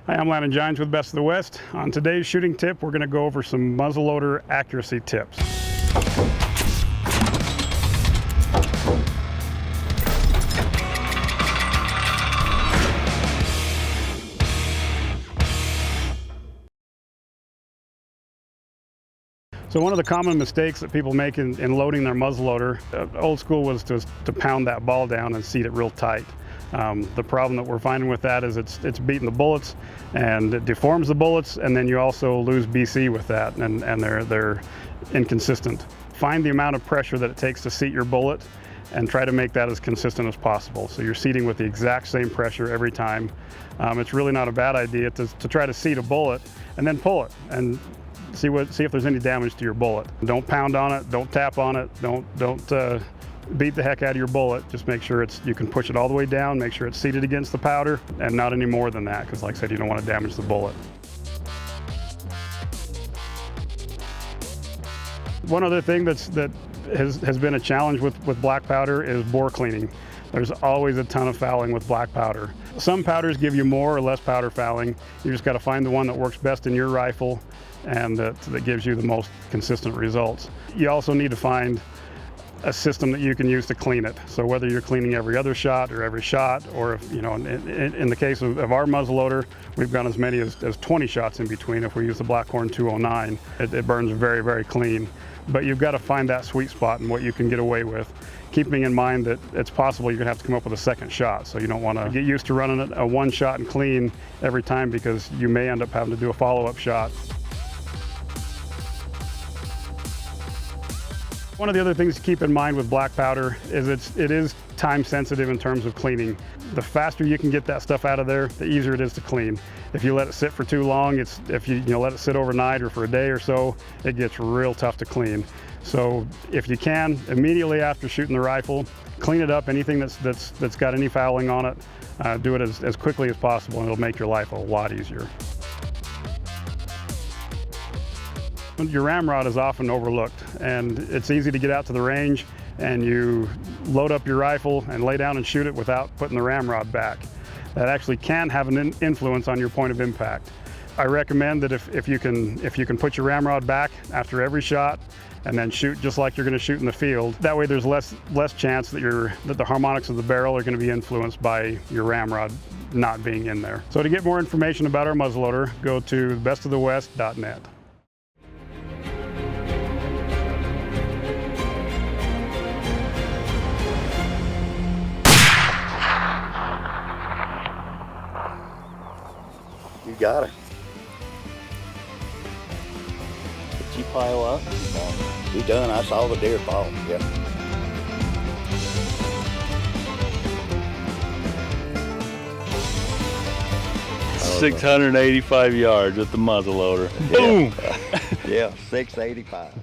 Hi, I'm Landon Gines with Best of the West. On today's shooting tip, we're going to go over some muzzleloader accuracy tips. So one of the common mistakes that people make in loading their muzzleloader, old school, was to pound that ball down and seat it real tight. The problem that we're finding with that is it's beating the bullets and it deforms the bullets, and then you also lose BC with that, and they're inconsistent. Find the amount of pressure that it takes to seat your bullet and try to make that as consistent as possible. So you're seating with the exact same pressure every time. It's really not a bad idea to try to seat a bullet and then pull it and see if there's any damage to your bullet. Don't pound on it, don't tap on it, don't beat the heck out of your bullet. Just make sure you can push it all the way down, make sure it's seated against the powder, and not any more than that, because like I said, you don't want to damage the bullet. One other thing that has been a challenge with black powder is bore cleaning. There's always a ton of fouling with black powder. Some powders give you more or less powder fouling. You just got to find the one that works best in your rifle and that gives you the most consistent results. You also need to find a system that you can use to clean it. So whether you're cleaning every other shot or every shot, or if, in the case of our muzzleloader, we've got as many as 20 shots in between. If we use the Blackhorn 209, it burns very, very clean. But you've got to find that sweet spot and what you can get away with, keeping in mind that it's possible you're gonna have to come up with a second shot. So you don't want to get used to running a one shot and clean every time, because you may end up having to do a follow-up shot. One of the other things to keep in mind with black powder is it is time sensitive in terms of cleaning. The faster you can get that stuff out of there, the easier it is to clean. If you let it sit for too long, if you let it sit overnight or for a day or so, it gets real tough to clean. So if you can, immediately after shooting the rifle, clean it up. Anything that's got any fouling on it, do it as quickly as possible, and it'll make your life a lot easier. Your ramrod is often overlooked, and it's easy to get out to the range and you load up your rifle and lay down and shoot it without putting the ramrod back. That actually can have an influence on your point of impact. I recommend that if you can put your ramrod back after every shot and then shoot just like you're going to shoot in the field. That way there's less chance that the harmonics of the barrel are going to be influenced by your ramrod not being in there. So to get more information about our muzzleloader, go to bestofthewest.net. You got it. Did you pile up? We done. I saw the deer fall. Yeah. Oh, 685 yards with the muzzleloader. Boom! Yeah, 685.